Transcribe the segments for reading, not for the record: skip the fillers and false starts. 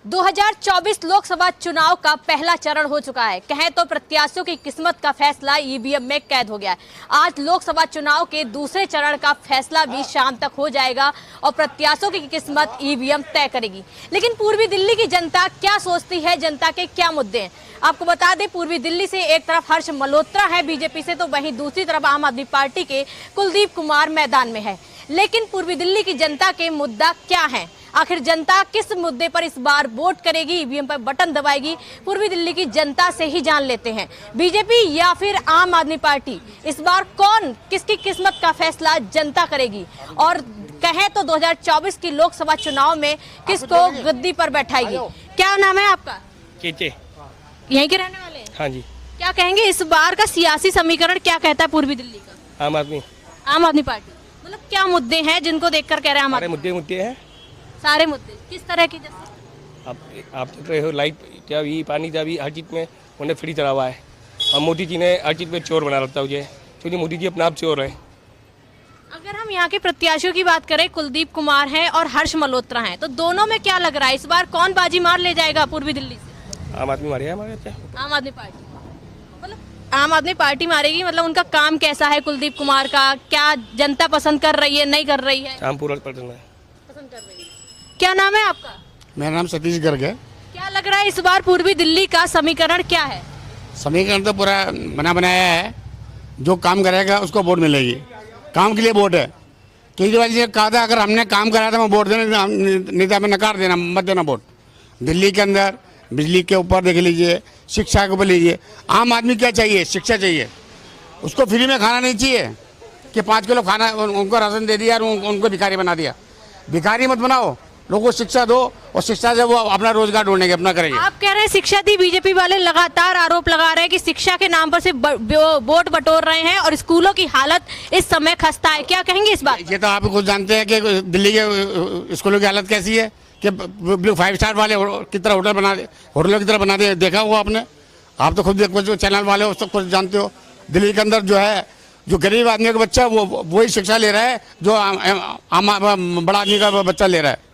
2024 लोकसभा चुनाव का पहला चरण हो चुका है। कहें तो प्रत्याशियों की किस्मत का फैसला ईवीएम में कैद हो गया है। आज लोकसभा चुनाव के दूसरे चरण का फैसला भी शाम तक हो जाएगा और प्रत्याशियों की किस्मत ईवीएम तय करेगी। लेकिन पूर्वी दिल्ली की जनता क्या सोचती है, जनता के क्या मुद्दे हैं, आपको बता दें। पूर्वी दिल्ली से एक तरफ हर्ष मल्होत्रा है बीजेपी से, तो वहीं दूसरी तरफ आम आदमी पार्टी के कुलदीप कुमार मैदान में है। लेकिन पूर्वी दिल्ली की जनता के मुद्दा क्या है, आखिर जनता किस मुद्दे पर इस बार वोट करेगी, ईवीएम पर बटन दबाएगी, पूर्वी दिल्ली की जनता से ही जान लेते हैं। बीजेपी या फिर आम आदमी पार्टी, इस बार कौन किसकी किस्मत का फैसला जनता करेगी और कहें तो 2024 की लोकसभा चुनाव में किसको गद्दी पर बैठाएगी। क्या नाम है आपका? चेचे। यहीं के रहने वाले हैं? हाँ जी। क्या कहेंगे इस बार का सियासी समीकरण क्या कहता है पूर्वी दिल्ली का? आम आदमी पार्टी, मतलब क्या मुद्दे हैं जिनको देखकर कह रहे हैं हमारे मुद्दे हैं। सारे मुद्दे किस तरह की? जैसे आप देख रहे हो, लाइट क्या भी, पानी का भी, हर चीज़ में उन्हें फ्री चला हुआ है। और मोदी जी ने हर चीज़ में चोर बना रखता है मुझे, क्योंकि मोदी जी अपने आप चोर है। अगर हम यहाँ के प्रत्याशियों की बात करें, कुलदीप कुमार हैं और हर्ष मल्होत्रा हैं, तो दोनों में क्या लग रहा है इस बार कौन बाजी मार ले जाएगा पूर्वी दिल्ली से? आम आदमी मारे हमारे आम आदमी पार्टी, मतलब आम आदमी पार्टी मारेगी। मतलब उनका काम कैसा है कुलदीप कुमार का, क्या जनता पसंद कर रही है, नहीं कर रही है? काम पूरा पसंद कर रही है। क्या नाम है आपका? मेरा नाम सतीश गर्ग है। क्या लग रहा है इस बार पूर्वी दिल्ली का समीकरण क्या है? समीकरण तो पूरा बना बनाया है, जो काम करेगा उसको वोट मिलेगी। काम के लिए वोट है। केजरीवाल जी ने कहा था अगर हमने काम करा था मैं वोट देना, नहीं था मैं नकार देना, मत देना वोट। दिल्ली के अंदर बिजली के ऊपर देख लीजिए, शिक्षा के ऊपर लीजिए। आम आदमी क्या चाहिए? शिक्षा चाहिए। उसको फ्री में खाना नहीं चाहिए कि 5 किलो खाना उनको राशन दे दिया और उनको भिखारी बना दिया। भिखारी मत बनाओ, लोगों को शिक्षा दो और शिक्षा से वो अपना रोजगार ढूंढेंगे, अपना करेंगे। आप कह रहे हैं शिक्षा दी, बीजेपी वाले लगातार आरोप लगा रहे हैं कि शिक्षा के नाम पर से वोट बटोर रहे हैं और स्कूलों की हालत इस समय खस्ता है। क्या कहेंगे इस बात? ये तो आप खुद जानते हैं कि दिल्ली के स्कूलों की हालत कैसी है कि 5 स्टार वाले की तरह होटलों की तरह बना दे। देखा हुआ आपने, आप तो खुद चैनल वाले हो, सब कुछ जानते हो। दिल्ली के अंदर जो है, जो गरीब आदमी का बच्चा वही शिक्षा ले रहा है जो बड़ा आदमी का बच्चा ले रहा है।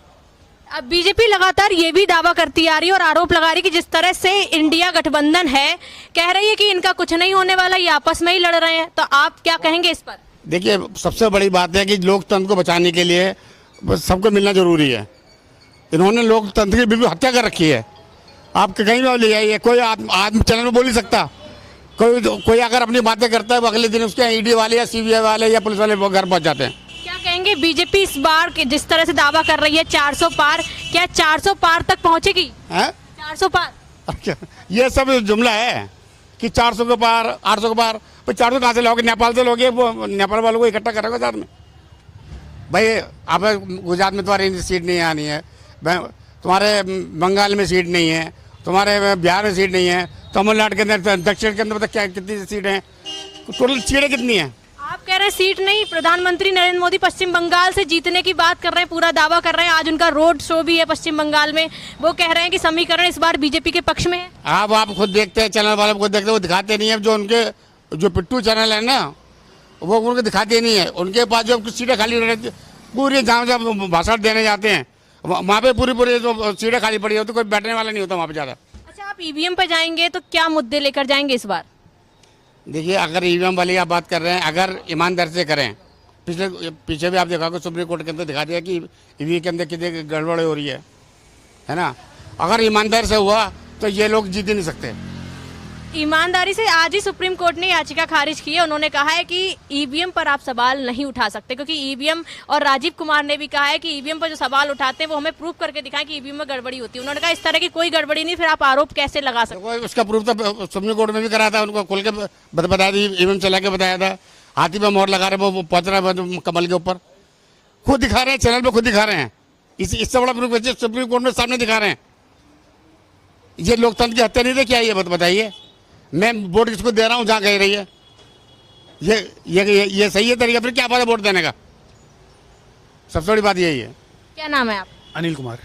अब बीजेपी लगातार ये भी दावा करती आ रही है और आरोप लगा रही है कि जिस तरह से इंडिया गठबंधन है, कह रही है कि इनका कुछ नहीं होने वाला, ये आपस में ही लड़ रहे हैं। तो आप क्या कहेंगे इस पर? देखिए, सबसे बड़ी बात है कि लोकतंत्र को बचाने के लिए सबको मिलना जरूरी है। इन्होंने लोकतंत्र की बिल्कुल हत्या कर रखी है। आप कहीं भी ले जाइए, कोई आदमी चैनल में बोल नहीं सकता। कोई अगर अपनी बातें करता है, वो अगले दिन उसके ईडी वाले या सीबीआई वाले या पुलिस वाले वो घर पहुंच जाते हैं। क्या कहेंगे बीजेपी इस बार के जिस तरह से दावा कर रही है 400 पार, क्या 400 पार तक पहुंचेगी? 400 पार? अच्छा, ये सब जुमला है कि 400 के पार, 800 के पार। भाई 400 कहाँ से लोगे? नेपाल से लोगे, वो नेपाल वालों को इकट्ठा करोगे साथ में। भाई आप गुजरात में तुम्हारी सीट नहीं आनी है, तुम्हारे बंगाल में सीट नहीं है, तुम्हारे बिहार में सीट नहीं है, तमिलनाडु के अंदर, दक्षिण के अंदर पता क्या कितनी सीटें हैं, टोटल सीटें कितनी हैं? आप कह रहे हैं सीट नहीं, प्रधानमंत्री नरेंद्र मोदी पश्चिम बंगाल से जीतने की बात कर रहे हैं, पूरा दावा कर रहे हैं। आज उनका रोड शो भी है पश्चिम बंगाल में। वो कह रहे हैं कि समीकरण इस बार बीजेपी के पक्ष में है। आप खुद देखते हैं, चैनल वाले खुद देखते हैं, वो दिखाते नहीं है। जो उनके जो पिट्टू चैनल है ना, वो उनको दिखाते नहीं है। उनके पास जो सीटें खाली रहती पूरी, जहाँ जब भाषण देने जाते हैं वहाँ पे पूरी जो सीटें खाली पड़ी होती, कोई बैठने वाला नहीं होता वहाँ पे ज़्यादा। अच्छा, आप ईवीएम पे जाएंगे तो क्या मुद्दे लेकर जाएंगे इस बार? देखिए, अगर ईवीएम वाली आप बात कर रहे हैं, अगर ईमानदारी से करें, पीछे भी आप देखा कि सुप्रीम कोर्ट के अंदर दिखा दिया कि ईवीएम के अंदर कितनी गड़बड़ हो रही है ना। अगर ईमानदारी से हुआ तो ये लोग जीत ही नहीं सकते। ईमानदारी से आज ही सुप्रीम कोर्ट ने याचिका खारिज की है। उन्होंने कहा है कि ईवीएम पर आप सवाल नहीं उठा सकते, क्योंकि ईवीएम, और राजीव कुमार ने भी कहा है कि ईवीएम पर जो सवाल उठाते हैं वो हमें प्रूफ करके दिखाएं कि ईवीएम में गड़बड़ी होती है। उन्होंने कहा इस तरह की कोई गड़बड़ी नहीं, फिर आप आरोप कैसे लगा सकते? तो उसका प्रूफ तो सुप्रीम कोर्ट में भी करा था, उनको खोल के बताया था, ईवीएम चला के बताया था। हाथी पे मोहर लगा रहे, वो पहुंच रहा है कमल के ऊपर, खुद दिखा रहे हैं, चैनल पे खुद दिखा रहे हैं। इससे बड़ा प्रूफ सुप्रीम कोर्ट में सामने दिखा रहे हैं। ये लोकतंत्र की हत्या नहीं थे क्या? ये बताइए, मैं वोट किसको दे रहा हूँ जहाँ कह रही है? ये सही है तरीका? फिर क्या बात है वोट देने का? सबसे बड़ी बात यही है। क्या नाम है आप? अनिल कुमार।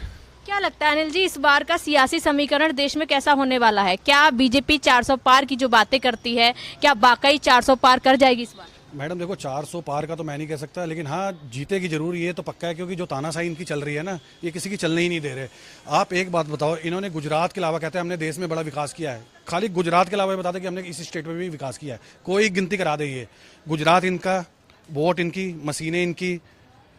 क्या लगता है अनिल जी, इस बार का सियासी समीकरण देश में कैसा होने वाला है? क्या बीजेपी 400 पार की जो बातें करती है, क्या वाकई 400 पार कर जाएगी इस बार? मैडम देखो 400 पार का तो मैं नहीं कह सकता, लेकिन हाँ जीतेगी जरूर, ये तो पक्का है, क्योंकि जो तानाशाही इनकी चल रही है ना, ये किसी की चलने ही नहीं दे रहे। आप एक बात बताओ, इन्होंने गुजरात के अलावा कहते हैं हमने देश में बड़ा विकास किया है, खाली गुजरात के अलावा ये बताते कि हमने इस स्टेट में भी विकास किया है, कोई गिनती करा दे। ये गुजरात इनका, वोट इनकी, मशीनें इनकी,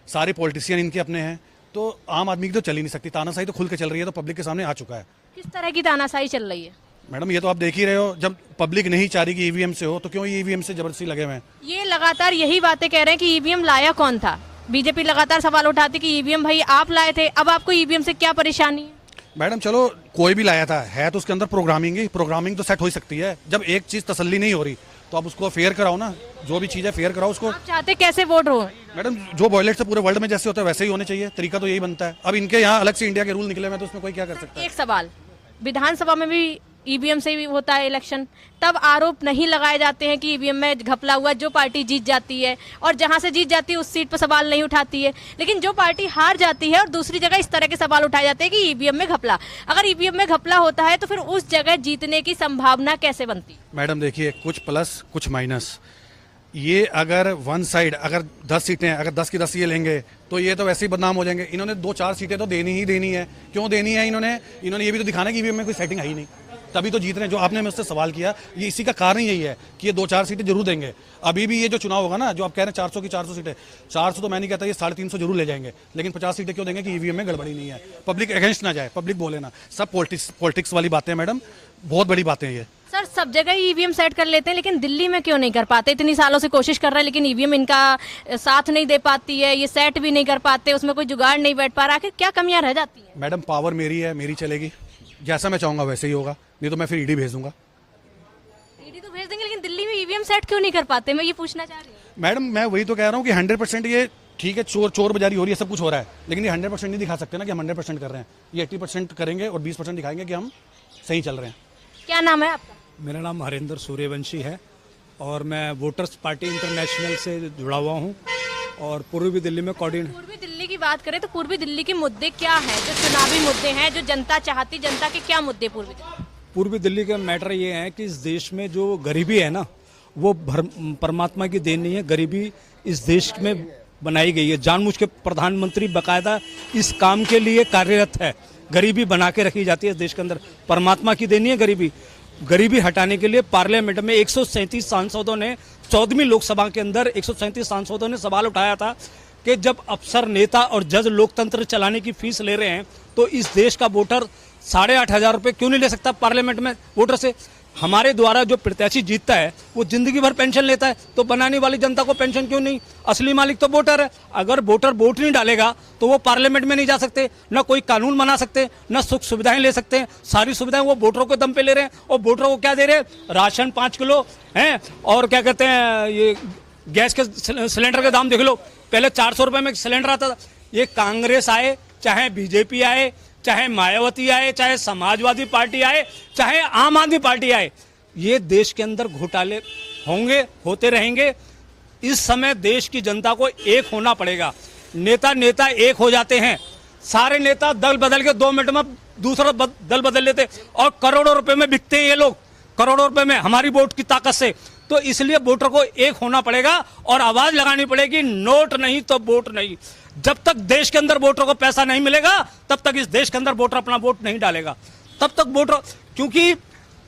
सारे पॉलिटिशियन इनके अपने हैं, तो आम आदमी की तो चल ही नहीं सकती। तानाशाही तो खुल के चल रही है, तो पब्लिक के सामने आ चुका है। किस तरह की तानाशाही चल रही है? मैडम ये तो आप देख ही रहे हो, जब पब्लिक नहीं चाह रही कि ईवीएम से हो, तो क्यों ईवीएम से जबरदस्ती लगे हुए हैं। ये लगातार यही बातें कह रहे हैं कि ईवीएम लाया कौन था। बीजेपी लगातार सवाल उठाती कि ईवीएम भाई आप लाए थे, अब आपको ईवीएम से क्या परेशानी है? मैडम चलो कोई भी लाया था, है तो उसके अंदर प्रोग्रामिंग ही, प्रोग्रामिंग तो सेट हो ही सकती है। जब एक चीज तसल्ली नहीं हो रही तो आप उसको फेयर कराओ ना, जो भी चीज़ है फेयर कराओ उसको। आप चाहते कैसे वोट हो? मैडम जो वॉयलेट से पूरे वर्ल्ड में जैसे होता है वैसे ही होने चाहिए, तरीका तो यही बनता है। अब इनके यहाँ अलग से इंडिया के रूल निकले हुए हैं, तो उसमें कोई क्या कर सकता है। एक सवाल, विधानसभा में भी ईवीएम से भी होता है इलेक्शन, तब आरोप नहीं लगाए जाते हैं कि ईवीएम में घपला हुआ, जो पार्टी जीत जाती है और जहां से जीत जाती है उस सीट पर सवाल नहीं उठाती है, लेकिन जो पार्टी हार जाती है और दूसरी जगह इस तरह के सवाल उठाए जाते हैं कि ईवीएम में घपला। अगर ईवीएम में घपला होता है तो फिर उस जगह जीतने की संभावना कैसे बनती? मैडम देखिए, कुछ प्लस कुछ माइनस। ये अगर वन साइड, अगर 10 सीटें, अगर 10 की 10 ये लेंगे तो ये तो वैसे ही बदनाम हो जाएंगे। इन्होंने 2-4 सीटें तो देनी ही देनी है। क्यों देनी है? इन्होंने ये भी तो दिखाना है कि ईवीएम में कोई सेटिंग है ही नहीं, तभी तो जीत रहे हैं। जो आपने मुझसे सवाल किया, ये इसी का कारण यही है कि ये 2-4 सीटें जरूर देंगे। अभी भी ये जो चुनाव होगा ना, जो आप कह रहे हैं 400 की 400 सीटें, 400 तो मैं नहीं कहता, ये 350 जरूर ले जाएंगे, लेकिन 50 सीटें क्यों देंगे? कि ईवीएम में गड़बड़ी नहीं है, पब्लिक अगेंस्ट ना जाए, पब्लिक बोले ना। सब पॉलिटिक्स वाली बातें हैं मैडम, बहुत बड़ी बातें हैं ये। सर सब जगह ईवीएम सेट कर लेते हैं, लेकिन दिल्ली में क्यों नहीं कर पाते? इतनी सालों से कोशिश कर रहे हैं, लेकिन ईवीएम इनका साथ नहीं दे पाती है, ये सेट भी नहीं कर पाते, उसमें कोई जुगाड़ नहीं बैठ पा रहा। आखिर क्या कमियां रह जाती हैं? मैडम पावर मेरी है, मेरी चलेगी, जैसा मैं चाहूंगा वैसे ही होगा, नहीं तो मैं फिर ईडी भेज दूंगा। ईडी तो भेज देंगे, लेकिन दिल्ली में ईवीएम सेट क्यों नहीं कर पाते? मैं ये पूछना चाह रही हूँ। मैडम मैं वही तो कह रहा हूँ कि 100% ये ठीक है, चोर बाजारी हो रही है, सब कुछ हो रहा है, लेकिन ये 100% नहीं दिखा सकते ना कि हम 100% कर रहे हैं। ये 80% करेंगे और 20% दिखाएंगे कि हम सही चल रहे हैं। क्या नाम है आपका? मेरा नाम हरेंद्र सूर्यवंशी है और मैं वोटर्स पार्टी इंटरनेशनल से जुड़ा हुआ हूँ और पूर्वी दिल्ली में कोऑर्डिनेटर। पूर्वी दिल्ली की बात करें तो पूर्वी दिल्ली के मुद्दे क्या हैं? जो चुनावी मुद्दे हैं, जो जनता चाहती, जनता के क्या मुद्दे पूर्वी दिल्ली? पूर्वी दिल्ली का मैटर ये है कि इस देश में जो गरीबी है ना, वो परमात्मा की देन नहीं है। गरीबी इस देश में बनाई गई है, जानबूझ के प्रधानमंत्री बाकायदा इस काम के लिए कार्यरत है। गरीबी बना के रखी जाती है इस देश के अंदर, परमात्मा की देन नहीं है गरीबी। गरीबी हटाने के लिए पार्लियामेंट में 137 सांसदों ने 14वीं लोकसभा के अंदर 137 सांसदों ने सवाल उठाया था कि जब अफसर, नेता और जज लोकतंत्र चलाने की फीस ले रहे हैं तो इस देश का वोटर 8,500 रुपये क्यों नहीं ले सकता पार्लियामेंट में वोटर से? हमारे द्वारा जो प्रत्याशी जीतता है वो जिंदगी भर पेंशन लेता है, तो बनाने वाली जनता को पेंशन क्यों नहीं? असली मालिक तो वोटर है। अगर वोटर वोट नहीं डालेगा तो वो पार्लियामेंट में नहीं जा सकते, ना कोई कानून बना सकते, ना सुख सुविधाएं ले सकते हैं। सारी सुविधाएं वो वोटरों के दम पे ले रहे हैं। और वोटरों को क्या दे रहे हैं? राशन 5 किलो हैं, और क्या कहते हैं, ये गैस के सिलेंडर के दाम देख लो, पहले 400 रुपये में सिलेंडर आता था। ये कांग्रेस आए, चाहे बीजेपी आए, चाहे मायावती आए, चाहे समाजवादी पार्टी आए, चाहे आम आदमी पार्टी आए, ये देश के अंदर घोटाले होंगे, होते रहेंगे। इस समय देश की जनता को एक होना पड़ेगा। नेता एक हो जाते हैं, सारे नेता दल बदल के 2 मिनट में दूसरा दल बदल लेते और करोड़ों रुपए में बिकते हैं ये लोग, करोड़ों रुपए में हमारी वोट की ताकत से। तो इसलिए वोटर को एक होना पड़ेगा और आवाज लगानी पड़ेगी, नोट नहीं तो वोट नहीं। जब तक देश के अंदर वोटर को पैसा नहीं मिलेगा तब तक इस देश के अंदर वोटर अपना वोट नहीं डालेगा। तब तक वोटर, क्योंकि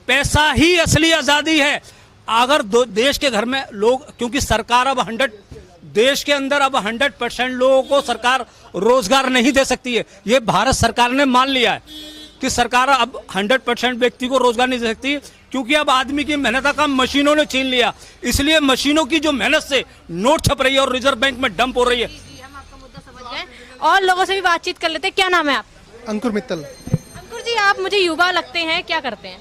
पैसा ही असली आजादी है। अगर देश के घर में लोग, क्योंकि सरकार अब देश के अंदर अब 100% लोगों को सरकार रोजगार नहीं दे सकती है। ये भारत सरकार ने मान लिया है कि सरकार अब 100% व्यक्ति को रोजगार नहीं दे सकती, क्योंकि अब आदमी की मेहनत का काम मशीनों ने छीन लिया। इसलिए मशीनों की जो मेहनत से नोट छप रही है और रिजर्व बैंक में डंप हो रही है। हम आपका मुद्दा समझ गए और लोगों से भी बातचीत कर लेते हैं। क्या नाम है आप? अंकुर मित्तल। अंकुर जी, आप मुझे युवा लगते हैं, क्या करते हैं?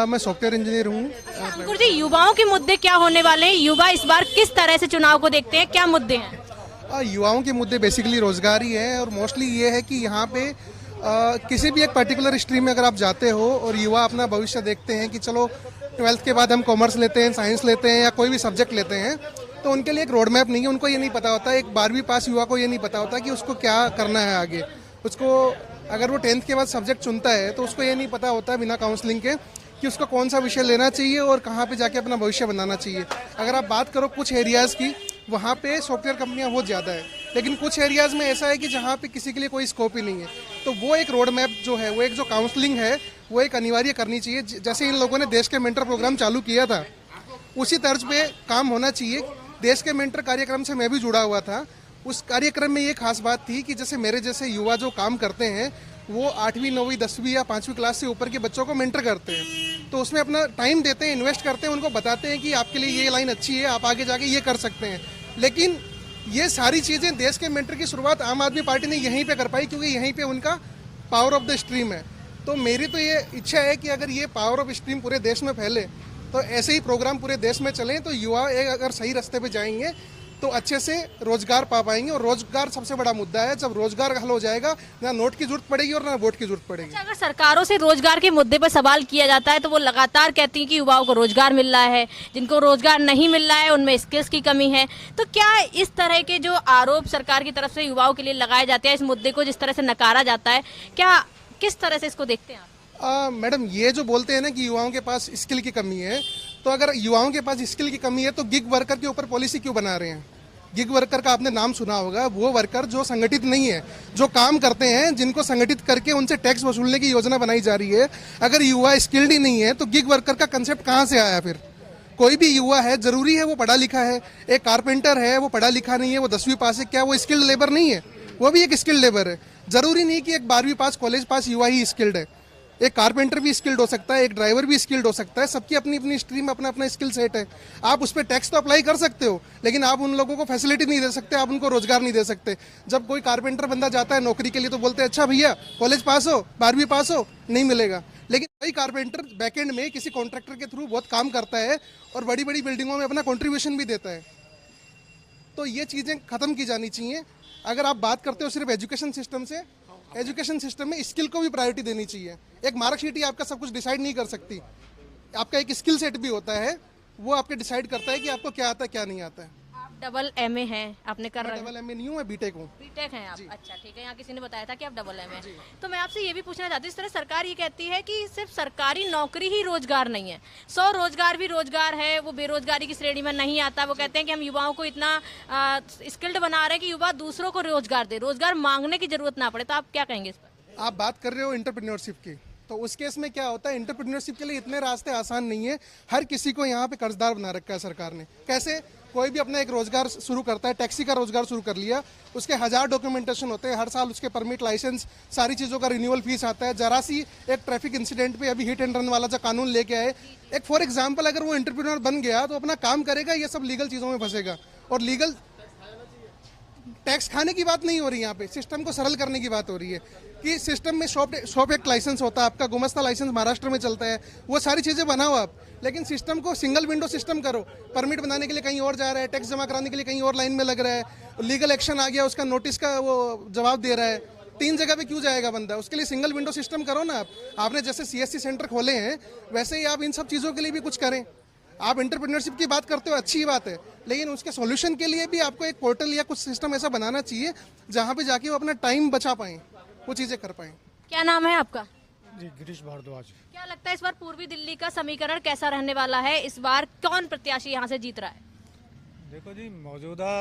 मैं सॉफ्टवेयर इंजीनियर हूँ। अंकुर जी, युवाओं के मुद्दे क्या होने वाले हैं? युवा इस बार किस तरह से चुनाव को देखते हैं? क्या मुद्दे हैं? युवाओं के मुद्दे बेसिकली रोजगार ही है, और मोस्टली ये है कि यहाँ पे किसी भी एक पर्टिकुलर स्ट्रीम में अगर आप जाते हो और युवा अपना भविष्य देखते हैं कि चलो 12th के बाद हम कॉमर्स लेते हैं, साइंस लेते हैं या कोई भी सब्जेक्ट लेते हैं, तो उनके लिए एक रोड मैप नहीं है। उनको ये नहीं पता होता, एक 12वीं पास युवा को ये नहीं पता होता कि उसको क्या करना है आगे। उसको अगर वो 10th के बाद सब्जेक्ट चुनता है तो उसको ये नहीं पता होता बिना काउंसलिंग के कि उसको कौन सा विषय लेना चाहिए और कहाँ पे जाके अपना भविष्य बनाना चाहिए। अगर आप बात करो कुछ एरियाज़ की, वहाँ पे सॉफ्टवेयर कंपनियाँ बहुत ज़्यादा है, लेकिन कुछ एरियाज़ में ऐसा है कि जहाँ पे किसी के लिए कोई स्कोप ही नहीं है। तो वो एक रोड मैप जो है, वो एक जो काउंसलिंग है, वो एक अनिवार्य करनी चाहिए। जैसे इन लोगों ने देश के मेंटर प्रोग्राम चालू किया था, उसी तर्ज पे काम होना चाहिए। देश के मेंटर कार्यक्रम से मैं भी जुड़ा हुआ था। उस कार्यक्रम में ये खास बात थी कि जैसे मेरे जैसे युवा जो काम करते हैं, वो 8वीं 9वीं 10वीं या 5वीं क्लास से ऊपर के बच्चों को मेंटर करते हैं। तो उसमें अपना टाइम देते हैं, इन्वेस्ट करते हैं, उनको बताते हैं कि आपके लिए ये लाइन अच्छी है, आप आगे जाके ये कर सकते हैं। लेकिन ये सारी चीज़ें देश के मेंटर की शुरुआत आम आदमी पार्टी ने यहीं पे कर पाई, क्योंकि यहीं पे उनका पावर ऑफ द स्ट्रीम है। तो मेरी तो ये इच्छा है कि अगर ये पावर ऑफ स्ट्रीम पूरे देश में फैले, तो ऐसे ही प्रोग्राम पूरे देश में चलें, तो युवा अगर सही रास्ते पे जाएंगे तो अच्छे से रोजगार पा पाएंगे। और रोजगार सबसे बड़ा मुद्दा है। जब रोजगार हल हो जाएगा, ना नोट की जरूरत पड़ेगी और ना वोट की जरूरत पड़ेगी। अगर सरकारों से रोजगार के मुद्दे पर सवाल किया जाता है तो वो लगातार कहती हैं कि युवाओं को रोजगार मिल रहा है, जिनको रोजगार नहीं मिल रहा है उनमें स्किल्स की कमी है। तो क्या इस तरह के जो आरोप सरकार की तरफ से युवाओं के लिए लगाए जाते हैं, इस मुद्दे को जिस तरह से नकारा जाता है, क्या किस तरह से इसको देखते हैं आप? मैडम, ये जो बोलते हैं ना कि युवाओं के पास स्किल की कमी है, तो अगर युवाओं के पास स्किल की कमी है तो गिग वर्कर के ऊपर पॉलिसी क्यों बना रहे हैं? गिग वर्कर का आपने नाम सुना होगा, वो वर्कर जो संगठित नहीं है, जो काम करते हैं, जिनको संगठित करके उनसे टैक्स वसूलने की योजना बनाई जा रही है। अगर युवा स्किल्ड ही नहीं है तो गिग वर्कर का कंसेप्ट कहाँ से आया? फिर कोई भी युवा है, जरूरी है वो पढ़ा लिखा है। एक कारपेंटर है, वो पढ़ा लिखा नहीं है, वो 10वीं पास है, क्या वो स्किल्ड लेबर नहीं है? वो भी एक स्किल्ड लेबर है। जरूरी नहीं कि एक 12वीं पास कॉलेज पास युवा ही स्किल्ड है। एक कारपेंटर भी स्किल्ड हो सकता है, एक ड्राइवर भी स्किल्ड हो सकता है। सबकी अपनी अपनी स्ट्रीम, अपना अपना स्किल सेट है। आप उस पर टैक्स तो अप्लाई कर सकते हो, लेकिन आप उन लोगों को फैसिलिटी नहीं दे सकते, आप उनको रोजगार नहीं दे सकते। जब कोई कारपेंटर बंदा जाता है नौकरी के लिए तो बोलते हैं अच्छा भैया कॉलेज पास हो, 12वीं पास हो, नहीं मिलेगा। लेकिन वही कारपेंटर बैकएंड में किसी कॉन्ट्रैक्टर के थ्रू बहुत काम करता है और बड़ी बड़ी बिल्डिंगों में अपना कॉन्ट्रीब्यूशन भी देता है। तो ये चीज़ें खत्म की जानी चाहिए। अगर आप बात करते हो सिर्फ एजुकेशन सिस्टम से, एजुकेशन सिस्टम में स्किल को भी प्रायोरिटी देनी चाहिए। एक मार्कशीट ही आपका सब कुछ डिसाइड नहीं कर सकती। आपका एक स्किल सेट भी होता है, वो आपके डिसाइड करता है कि आपको क्या आता है क्या नहीं आता है। आप डबल MA हैं, आपने कर रखा है। डबल MA नहीं हूँ, मैं बीटेक हूँ। बीटेक हैं आप? अच्छा ठीक है, यहाँ किसी ने बताया था कि आप डबल MA हैं। तो मैं आपसे ये भी पूछना चाहती हूँ, इस तरह सरकार ये कहती है कि सिर्फ सरकारी नौकरी ही रोजगार नहीं है, 100 रोजगार भी रोजगार है, वो बेरोजगारी की श्रेणी में नहीं आता। वो कहते हैं कि हम युवाओं को इतना स्किल्ड बना रहे हैं कि युवा दूसरों को रोजगार दे, रोजगार मांगने की जरूरत ना पड़े। तो आप क्या कहेंगे इस पर? आप बात कर रहे हो एंटरप्रेन्योरशिप की, तो उस केस में क्या होता है, एंटरप्रेन्योरशिप के लिए इतने रास्ते आसान नहीं है। हर किसी को यहाँ पे कर्जदार बना रखा है सरकार ने। कैसे? कोई भी अपना एक रोजगार शुरू करता है, टैक्सी का रोजगार शुरू कर लिया, उसके 1000 डॉक्यूमेंटेशन होते हैं, हर साल उसके परमिट, लाइसेंस, सारी चीज़ों का रिन्यूअल फीस आता है। जरा सी एक ट्रैफिक इंसिडेंट पे अभी हिट एंड रन वाला जो कानून लेके आए, एक फॉर एग्जाम्पल अगर वो एंटरप्रेन्योर बन गया तो अपना काम करेगा, ये सब लीगल चीज़ों में फंसेगा। और लीगल टैक्स खाने की बात नहीं हो रही, यहाँ पे सिस्टम को सरल करने की बात हो रही है कि सिस्टम में शॉप एक्ट लाइसेंस होता है, आपका गुमस्ता लाइसेंस महाराष्ट्र में चलता है, वो सारी चीज़ें बनाओ आप। लेकिन सिस्टम को सिंगल विंडो सिस्टम करो। परमिट बनाने के लिए कहीं और जा रहा है, टैक्स जमा कराने के लिए कहीं और लाइन में लग रहा है, लीगल एक्शन आ गया, उसका नोटिस का वो जवाब दे रहा है, 3 जगह पे क्यों जाएगा बंदा? उसके लिए सिंगल विंडो सिस्टम करो ना आप। आपने जैसे CSC सेंटर खोले हैं, वैसे ही आप इन सब चीज़ों के लिए भी कुछ करें। आप एंटरप्रेन्योरशिप की बात करते हो, अच्छी बात है, लेकिन उसके सॉल्यूशन के लिए भी आपको एक पोर्टल या कुछ सिस्टम ऐसा बनाना चाहिए जहाँ पे जाके वो अपना टाइम बचा पाएं, वो चीज़ें कर पाएं। क्या नाम है आपका? जी, गिरीश भारद्वाज। क्या लगता है इस बार पूर्वी दिल्ली का समीकरण कैसा रहने वाला है? इस बार कौन प्रत्याशी यहाँ से जीत रहा है? देखो जी, मौजूदा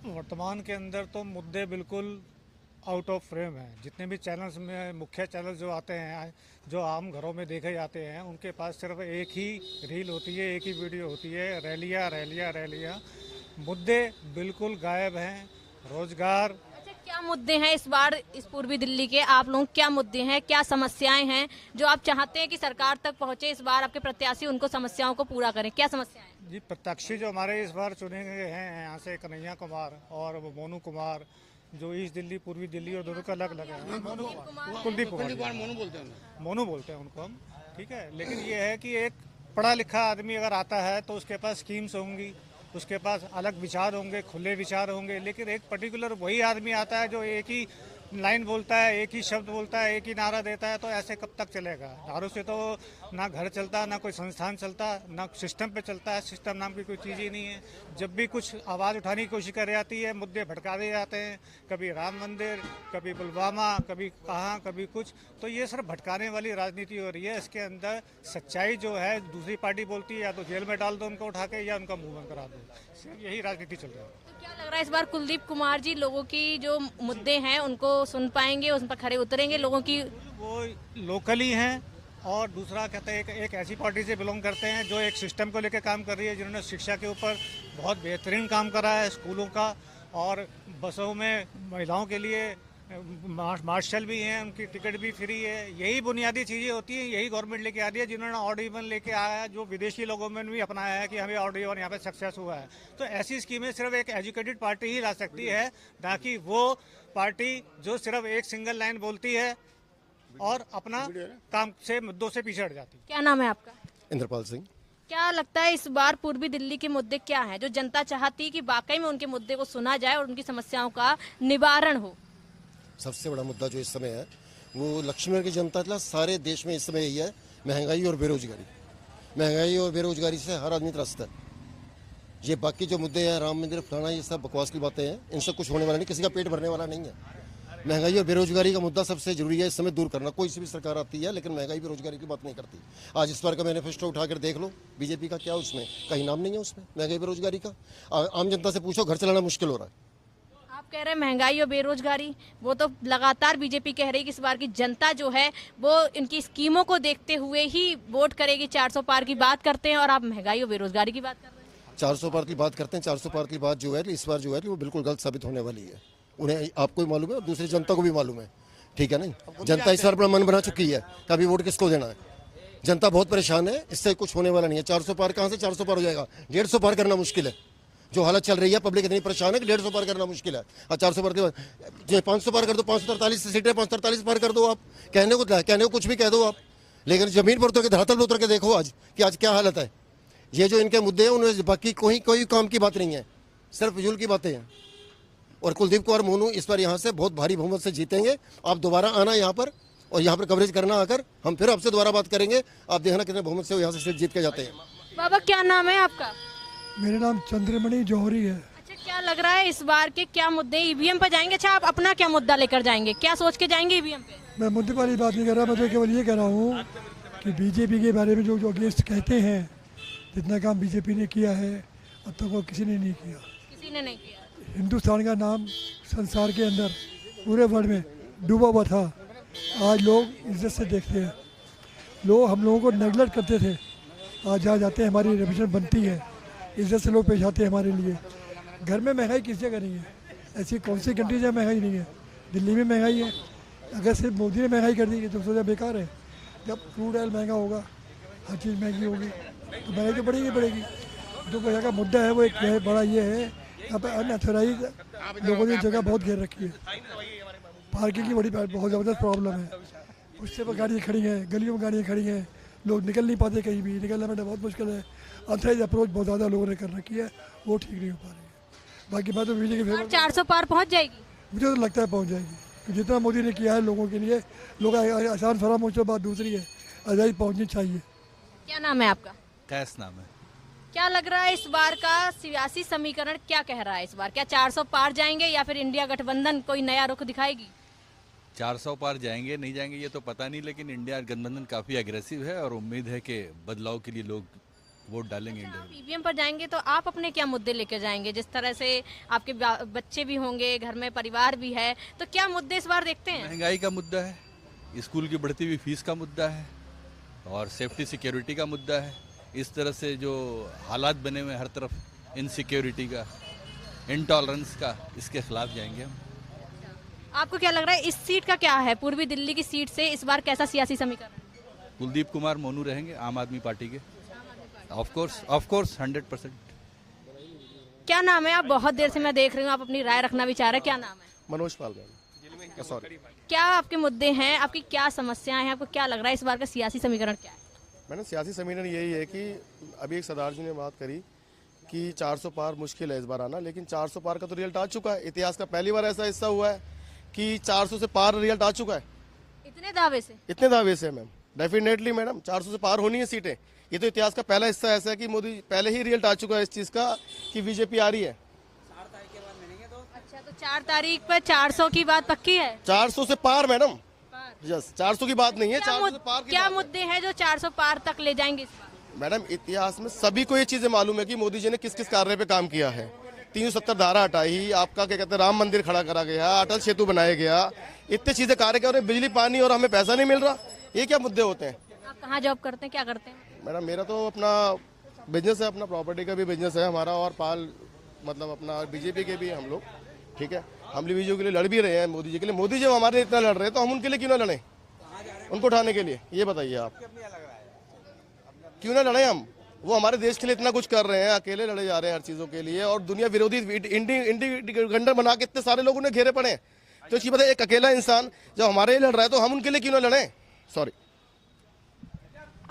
वर्तमान के अंदर तो मुद्दे बिल्कुल आउट ऑफ फ्रेम है। जितने भी चैनल्स में मुख्य चैनल जो आते हैं, जो आम घरों में देखे जाते हैं, उनके पास सिर्फ एक ही रील होती है, एक ही वीडियो होती है, रैलियाँ रैलियाँ रैलियाँ। मुद्दे बिल्कुल गायब हैं। रोजगार, अच्छा, क्या मुद्दे हैं इस बार इस पूर्वी दिल्ली के? आप लोग क्या मुद्दे हैं, क्या समस्याएं हैं जो आप चाहते हैं कि सरकार तक पहुंचे, इस बार आपके प्रत्याशी उनको समस्याओं को पूरा करें? क्या समस्याएं हैं? जी, प्रत्याशी जो हमारे इस बार चुने गए हैं यहाँ से, कन्हैया कुमार और वो मोनू कुमार, जो ईस्ट दिल्ली पूर्वी दिल्ली और दोनों का अलग अलग है। कुलदीप कुमार मोनू बोलते हैं उनको हम, ठीक है। लेकिन ये है कि एक पढ़ा लिखा आदमी अगर आता है तो उसके पास स्कीम्स होंगी, उसके पास अलग विचार होंगे, खुले विचार होंगे। लेकिन एक पर्टिकुलर वही आदमी आता है जो एक ही लाइन बोलता है, एक ही शब्द बोलता है, एक ही नारा देता है, तो ऐसे कब तक चलेगा? दारू से तो ना घर चलता, ना कोई संस्थान चलता, ना सिस्टम पे चलता है। सिस्टम नाम की कोई चीज़ ही नहीं है। जब भी कुछ आवाज़ उठाने की कोशिश कर जाती है, मुद्दे भड़का दिए जाते हैं, कभी राम मंदिर, कभी पुलवामा, कभी कहाँ, कभी कुछ। तो ये सिर्फ भटकाने वाली राजनीति हो रही है। इसके अंदर सच्चाई जो है, दूसरी पार्टी बोलती है या तो जेल में डाल दो उनको उठा के, या उनका मुंह बंद करा दो। यही राजनीति चल रही है। तो क्या लग रहा है इस बार कुलदीप कुमार जी लोगों की जो मुद्दे हैं उनको सुन पाएंगे, उस पर खड़े उतरेंगे? लोगों की वो लोकल ही हैं, और दूसरा कहते हैं एक ऐसी पार्टी से बिलोंग करते हैं जो एक सिस्टम को लेकर काम कर रही है, जिन्होंने शिक्षा के ऊपर बहुत बेहतरीन काम करा है, स्कूलों का, और बसों में महिलाओं के लिए मार्शल भी हैं, उनकी टिकट भी फ्री है। यही बुनियादी चीज़ें होती हैं, यही गवर्नमेंट लेके आ रही है। जिन्होंने ऑड इवन लेके आया है, जो विदेशी लोगों में भी अपनाया है कि हमें ऑड इवन यहाँ पे सक्सेस हुआ है। तो ऐसी स्कीमें सिर्फ एक एजुकेटेड पार्टी ही ला सकती है, ताकि वो पार्टी जो सिर्फ एक सिंगल लाइन बोलती है और अपना काम से मुद्दों से पीछे हट जाती है। क्या नाम है आपका? इंद्रपाल सिंह। क्या लगता है इस बार पूर्वी दिल्ली के मुद्दे क्या हैं जो जनता चाहती है कि वाकई में उनके मुद्दे को सुना जाए और उनकी समस्याओं का निवारण हो? सबसे बड़ा मुद्दा जो इस समय है वो लक्ष्मीनगर की जनता के लिए सारे देश में इस समय यही है, महंगाई और बेरोजगारी। महंगाई और बेरोजगारी से हर आदमी त्रस्त है। ये बाकी जो मुद्दे हैं, राम मंदिर फलाना, ये सब बकवास की बातें हैं, इनसे कुछ होने वाला नहीं, किसी का पेट भरने वाला नहीं है। महंगाई और बेरोजगारी का मुद्दा सबसे जरूरी है इस समय दूर करना। कोई सी भी सरकार आती है लेकिन महंगाई बेरोजगारी की बात नहीं करती। आज इस बार का मैनिफेस्टो उठाकर देख लो, बीजेपी का क्या उसमें कहीं नाम नहीं है उसमें महंगाई बेरोजगारी का। आम जनता से पूछो, घर चलाना मुश्किल हो रहा है। आप कह रहे हैं महंगाई और बेरोजगारी, वो तो लगातार बीजेपी कह रही है कि इस बार की जनता जो है वो इनकी स्कीमों को देखते हुए ही वोट करेगी। 400 पार की बात करते हैं और आप महंगाई और बेरोजगारी की बात कर रहे हैं। 400 पार की बात करते हैं, 400 पार की बात जो है इस बार जो है वो बिल्कुल गलत साबित होने वाली है। उन्हें, आपको भी मालूम है और दूसरी जनता को भी मालूम है, ठीक है नहीं? जनता इस बार अपना मन बना चुकी है कि अभी वोट किसको देना है। जनता बहुत परेशान है, इससे कुछ होने वाला नहीं है। 400 पार कहाँ से 400 पार हो जाएगा? 150 पार करना मुश्किल है। जो हालत चल रही है, पब्लिक इतनी परेशान है कि 150 पार करना मुश्किल है। और 400 पार के बाद जो 500 पार कर दो, 543 सीटें 543 पार कर दो। आप कहने को कुछ भी कह दो आप, लेकिन जमीन पर उतर के, धरातल पर उतर के देखो आज कि आज क्या हालत है। ये जो इनके मुद्दे हैं उनमें बाकी कोई काम की बात नहीं है, सिर्फ फिजूल की बातें हैं। और कुलदीप कुमार मोनू इस बार यहाँ से बहुत भारी बहुमत से जीतेंगे। आप दोबारा आना यहाँ पर और यहाँ पर कवरेज करना आकर, हम फिर आपसे दोबारा बात करेंगे। आप देखना कितने बहुमत से यहाँ से सीट जीत के जाते हैं। बाबा क्या नाम है आपका? मेरा नाम चंद्रमणि जौहरी है। अच्छा, क्या लग रहा है इस बार के क्या मुद्दे ईवीएम पर जाएंगे? अच्छा, आप अपना क्या मुद्दा लेकर जाएंगे, क्या सोच के जाएंगे ईवीएम पे? मैं मुद्दे वाली बात नहीं कर रहा, मैं तो केवल ये कह रहा हूँ कि बीजेपी के बारे में जो अगेंस्ट कहते हैं, जितना काम बीजेपी ने किया है अब तक वो किसी ने नहीं किया। किसी ने नहीं किया। हिंदुस्तान का नाम संसार के अंदर पूरे वर्ल्ड में डूबा हुआ था, आज लोग इज्जत से देखते हैं। लोग हम लोगों को नेगलेक्ट करते थे, आज जहाँ जाते हैं हमारी रेपुटेशन बनती है, इज्जत से लोग पेश आते हैं हमारे लिए। घर में महंगाई किस जगह नहीं है? ऐसी कौन सी कंट्री जहाँ महंगाई नहीं है? दिल्ली में महंगाई है। अगर सिर्फ मोदी ने महंगाई कर दी तो सोचा बेकार है। जब क्रूड ऑयल महंगा होगा, हर चीज़ महंगी होगी, तो महंगाई तो बढ़ेगी। जो यहाँ का मुद्दा है वो एक है, बड़ा ये है, यहाँ पर अनऑथराइज लोगों ने जगह बहुत घेर रखी है। पार्किंग की बहुत ज़बरदस्त प्रॉब्लम है। उससे पर गाड़ियाँ खड़ी हैं, गलियों में गाड़ियाँ खड़ी हैं, लोग निकल नहीं पाते, कहीं भी निकलना बेटा बहुत मुश्किल है। अनऑथराइज अप्रोच बहुत ज़्यादा लोगों ने कर रखी है, वो ठीक नहीं हो पा रही है। बाकी बात तो बीजेपी के 400 पार पहुंच जाएगी, मुझे तो लगता है पहुंच जाएगी। जितना मोदी ने किया है लोगों के लिए, लोग आसान फराम हो। बात दूसरी है, आज़ादी पहुंचनी चाहिए। क्या नाम है आपका? कैस नाम है। क्या लग रहा है इस बार का सियासी समीकरण क्या कह रहा है? इस बार क्या 400 पार जाएंगे या फिर इंडिया गठबंधन कोई नया रुख दिखाएगी? 400 पार जाएंगे नहीं जाएंगे ये तो पता नहीं, लेकिन इंडिया गठबंधन काफ़ी एग्रेसिव है और उम्मीद है कि बदलाव के लिए लोग वोट डालेंगे इंडिया में। ईवीएम पर जाएंगे तो आप अपने क्या मुद्दे लेकर जाएंगे? जिस तरह से आपके बच्चे भी होंगे, घर में परिवार भी है, तो क्या मुद्दे इस बार देखते हैं? महंगाई का मुद्दा है, स्कूल की बढ़ती हुई फीस का मुद्दा है और सेफ्टी सिक्योरिटी का मुद्दा है। इस तरह से जो हालात बने हुए हर तरफ, इनसिक्योरिटी का, इंटॉलरेंस का, इसके खिलाफ जाएंगे हम। आपको क्या लग रहा है इस सीट का क्या है? पूर्वी दिल्ली की सीट से इस बार कैसा सियासी समीकरण? कुलदीप कुमार मोनू रहेंगे आम आदमी पार्टी के। Of course 100%। क्या नाम है? आप बहुत देर से मैं देख रही हूँ, आप अपनी राय रखना भी चाह रहे हैं। क्या नाम है? मनोज पाल मैम। सॉरी, क्या आपके मुद्दे हैं, आपकी क्या समस्याएं हैं, आपको क्या लग रहा है इस बार का सियासी समीकरण क्या है? मैंने सियासी समीकरण यही है कि अभी एक सरदार जी ने बात करी कि 400 पार मुश्किल है इस बार आना, लेकिन 400 पार का तो रिजल्ट आ चुका है। इतिहास का पहली बार ऐसा हिस्सा हुआ है कि 400 से पार रिजल्ट आ चुका है। इतने दावे से? इतने दावे से मैम, डेफिनेटली मैडम 400 से पार होनी है सीटें। ये तो इतिहास का पहला हिस्सा ऐसा है कि मोदी पहले ही रिजल्ट आ चुका है इस चीज़ का कि बीजेपी आ रही है। अच्छा, तो 4 तारीख पर 400 की बात पक्की है? 400 से पार मैडम, यस, 400 की बात नहीं है, 400 से पार की क्या बात है। मुद्दे हैं जो 400 पार तक ले जाएंगे इस बार? मैडम इतिहास में सभी को ये चीजें मालूम है कि मोदी जी ने किस किस कार्य पे काम किया है। 370 धारा हटाई, आपका क्या कहते हैं राम मंदिर खड़ा करा गया, अटल सेतु बनाया गया, इतने चीजें कार्य किया, और बिजली पानी और हमें पैसा नहीं मिल रहा। ये क्या मुद्दे होते हैं? आप कहाँ जॉब करते हैं, क्या करते हैं? मैडम मेरा तो अपना बिजनेस है, अपना प्रॉपर्टी का भी बिजनेस है हमारा, और पाल मतलब अपना बीजेपी के भी हम लोग, ठीक है। हम बीजेपी के लिए लड़ भी रहे हैं मोदी जी के लिए। मोदी जी हमारे इतना लड़ रहे हैं तो हम उनके लिए क्यों ना लड़ें, उनको उठाने के लिए? ये बताइए आप, क्यों ना लड़ें हम? वो हमारे देश के लिए इतना कुछ कर रहे हैं, अकेले लड़े जा रहे हैं हर चीज़ों के लिए, और दुनिया विरोधी इंडी बना के इतने सारे लोगों ने घेरे पड़े हैं। तो इसकी पता है, एक अकेला इंसान जब हमारे लिए लड़ रहा है तो हम उनके लिए क्यों ना लड़ें? सॉरी।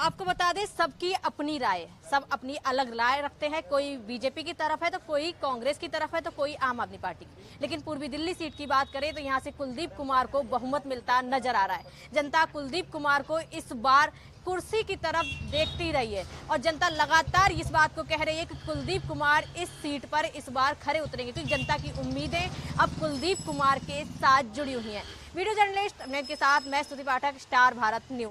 आपको बता दें, सबकी अपनी राय है, सब अपनी अलग राय रखते हैं। कोई बीजेपी की तरफ है तो कोई कांग्रेस की तरफ है तो कोई आम आदमी पार्टी की। लेकिन पूर्वी दिल्ली सीट की बात करें तो यहां से कुलदीप कुमार को बहुमत मिलता नजर आ रहा है। जनता कुलदीप कुमार को इस बार कुर्सी की तरफ देखती रही है और जनता लगातार इस बात को कह रही है कि कुलदीप कुमार इस सीट पर इस बार खरे उतरेंगे, क्योंकि जनता की उम्मीदें अब कुलदीप कुमार के साथ जुड़ी हुई हैं। वीडियो जर्नलिस्ट अमनीत के साथ मैं स्तुति पाठक, स्टार भारत न्यूज।